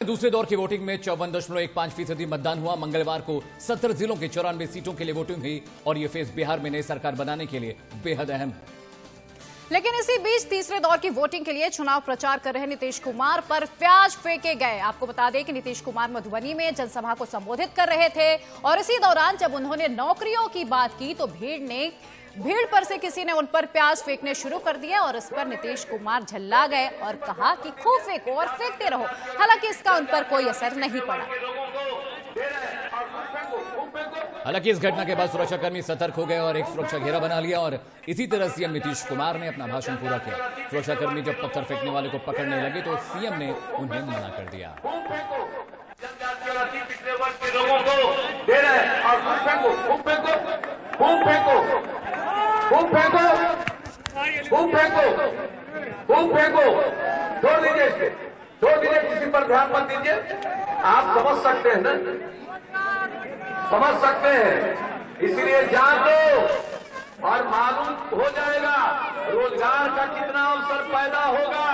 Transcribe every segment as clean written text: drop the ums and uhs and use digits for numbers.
दूसरे दौर की वोटिंग में 54.15% मतदान हुआ। मंगलवार को 17 जिलों के 94 सीटों के लिए वोटिंग हुई और यह फेज बिहार में नई सरकार बनाने के लिए बेहद अहम है। लेकिन इसी बीच तीसरे दौर की वोटिंग के लिए चुनाव प्रचार कर रहे नीतीश कुमार पर प्याज फेंके गए। आपको बता दें कि नीतीश कुमार मधुबनी में जनसभा को संबोधित कर रहे थे और इसी दौरान जब उन्होंने नौकरियों की बात की तो भीड़ पर से किसी ने उन पर प्याज फेंकने शुरू कर दिया और इस पर नीतीश कुमार झल्ला गए और कहा कि खूब फेंको और फेंकते रहो। हालांकि इसका उन पर कोई असर नहीं पड़ा। हालांकि इस घटना के बाद सुरक्षाकर्मी सतर्क हो गए और एक सुरक्षा घेरा बना लिया और इसी तरह सीएम नीतीश कुमार ने अपना भाषण पूरा किया। सुरक्षाकर्मी जब पत्थर फेंकने वाले को पकड़ने लगे तो सीएम ने उन्हें मना कर दिया। छोड़ दीजिए, किसी पर ध्यान मत दीजिए। आप समझ सकते हैं ना, समझ सकते हैं, इसलिए जान दो और मालूम हो जाएगा रोजगार का कितना अवसर पैदा होगा।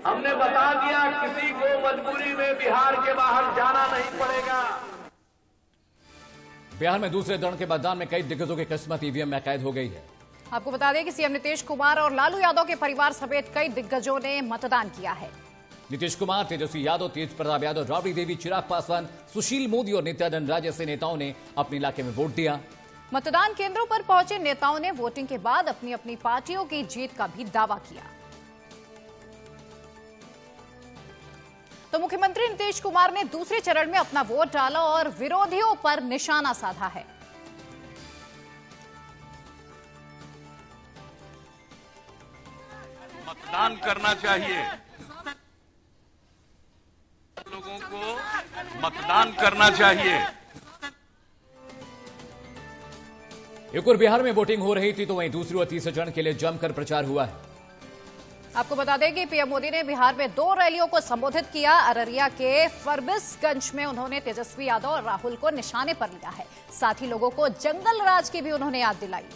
हमने बता दिया, किसी को मजबूरी में बिहार के बाहर जाना नहीं पड़ेगा। बिहार में दूसरे दौर के मतदान में कई दिग्गजों की किस्मत ईवीएम में कैद हो गई है। आपको बता दें कि सीएम नीतीश कुमार और लालू यादव के परिवार समेत कई दिग्गजों ने मतदान किया है। नीतीश कुमार, तेजस्वी यादव, तेज प्रताप यादव, राबड़ी देवी, चिराग पासवान, सुशील मोदी और नित्यानंद राय जैसे नेताओं ने अपने इलाके में वोट दिया। मतदान केंद्रों पर पहुंचे नेताओं ने वोटिंग के बाद अपनी अपनी पार्टियों की जीत का भी दावा किया। तो मुख्यमंत्री नीतीश कुमार ने दूसरे चरण में अपना वोट डाला और विरोधियों पर निशाना साधा है। मतदान करना चाहिए, लोगों को मतदान करना चाहिए। एक और बिहार में वोटिंग हो रही थी तो वहीं दूसरे और तीसरे चरण के लिए जमकर प्रचार हुआ है। आपको बता दें कि पीएम मोदी ने बिहार में 2 रैलियों को संबोधित किया। अररिया के फरबिसगंज में उन्होंने तेजस्वी यादव और राहुल को निशाने पर लिया है। साथ ही लोगों को जंगल राज की भी उन्होंने याद दिलाई।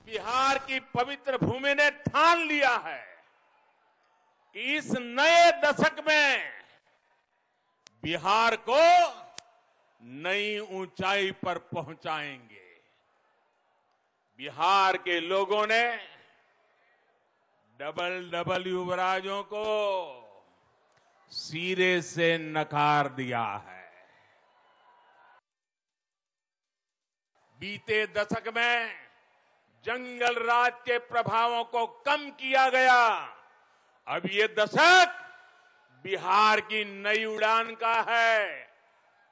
बिहार की पवित्र भूमि ने ठान लिया है कि इस नए दशक में बिहार को नई ऊंचाई पर पहुंचाएंगे। बिहार के लोगों ने डबल युवराजों को सिरे से नकार दिया है। बीते दशक में जंगल राज के प्रभावों को कम किया गया। अब ये दशक बिहार की नई उड़ान का है,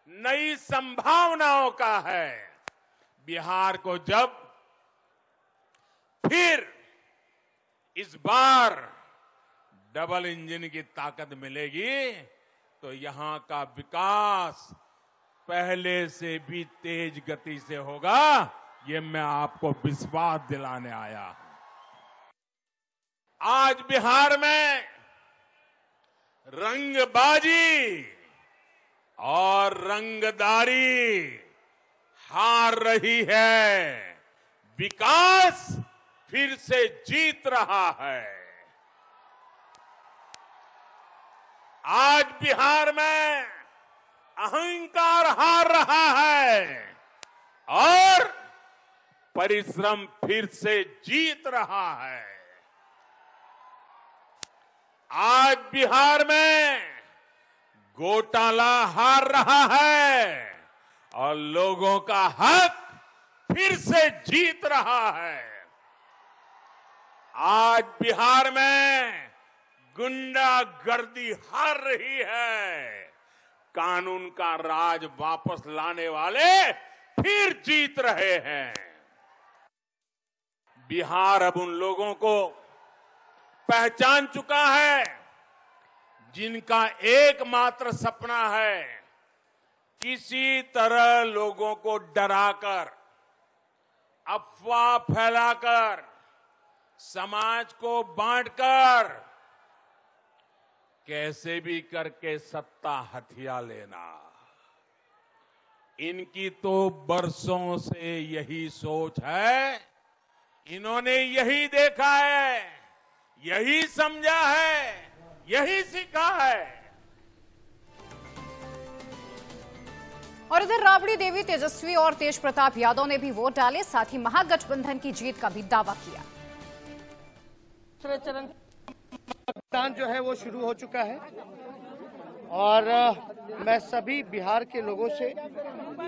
नई संभावनाओं का है। बिहार को जब फिर इस बार डबल इंजन की ताकत मिलेगी तो यहां का विकास पहले से भी तेज गति से होगा। ये मैं आपको विश्वास दिलाने आया हूं। आज बिहार में रंगबाजी और रंगदारी हार रही है, विकास फिर से जीत रहा है। आज बिहार में अहंकार हार रहा है और परिश्रम फिर से जीत रहा है। आज बिहार में घोटाला हार रहा है और लोगों का हक फिर से जीत रहा है। आज बिहार में गुंडागर्दी हार रही है, कानून का राज वापस लाने वाले फिर जीत रहे हैं। बिहार अब उन लोगों को पहचान चुका है जिनका एकमात्र सपना है किसी तरह लोगों को डराकर, अफवाह फैलाकर, समाज को बांटकर कैसे भी करके सत्ता हथिया लेना। इनकी तो बरसों से यही सोच है। इन्होंने यही देखा है, यही समझा है, यही सीखा है। और इधर राबड़ी देवी, तेजस्वी और तेज प्रताप यादव ने भी वोट डाले, साथ ही महागठबंधन की जीत का भी दावा किया। दूसरे चरण मतदान जो है वो शुरू हो चुका है और मैं सभी बिहार के लोगों से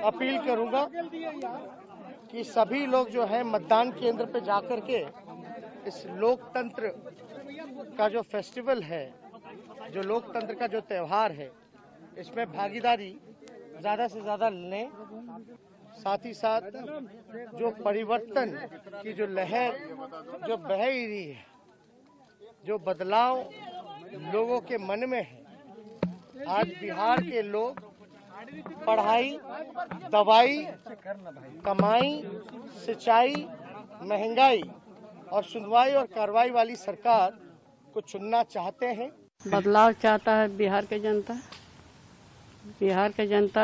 अपील करूंगा कि सभी लोग जो है मतदान केंद्र पे जाकर के इस लोकतंत्र का जो फेस्टिवल है, जो लोकतंत्र का जो त्योहार है, इसमें भागीदारी ज़्यादा से ज़्यादा लें। साथ ही साथ जो परिवर्तन की जो लहर जो बह रही है, जो बदलाव लोगों के मन में है, आज बिहार के लोग पढ़ाई, दवाई, कमाई, सिंचाई, महंगाई और सुनवाई और कार्रवाई वाली सरकार को चुनना चाहते हैं। बदलाव चाहता है बिहार के जनता। बिहार के जनता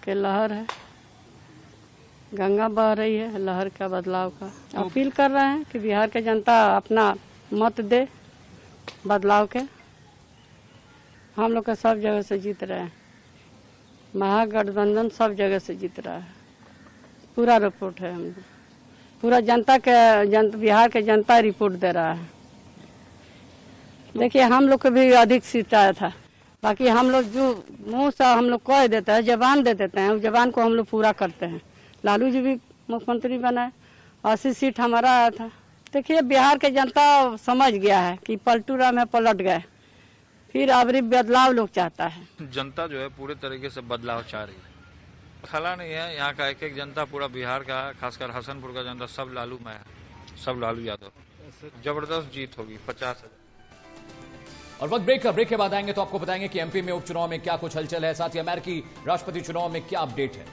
के लहर है, गंगा बह रही है लहर का, बदलाव का। अपील कर रहे हैं कि बिहार के जनता अपना मत दे बदलाव के। हम लोग का सब जगह से जीत रहे हैं, महागठबंधन सब जगह से जीत रहा है। पूरा रिपोर्ट है, हम पूरा जनता के बिहार के जनता रिपोर्ट दे रहा है। देखिए हम लोग को भी अधिक सीट आया था, बाकी हम लोग जो मुंह से हम लोग कह देते हैं, जबान दे देते हैं, उस जबान को हम लोग पूरा करते हैं। लालू जी भी मुख्यमंत्री बनाए, 80 सीट हमारा आया था। देखिए बिहार के जनता समझ गया है कि पलटू राम है, पलट गए, फिर अब बदलाव लोग चाहता है। जनता जो है पूरे तरीके से बदलाव चाह रही है, खला नहीं है। यहाँ का एक एक जनता, पूरा बिहार का, खासकर हसनपुर का जनता सब लालू में है, सब लालू यादव। जबरदस्त जीत होगी, 50,000। और वक्त ब्रेक के बाद आएंगे तो आपको बताएंगे कि एमपी में उपचुनाव में क्या कुछ हलचल है, साथ ही अमेरिकी राष्ट्रपति चुनाव में क्या अपडेट है।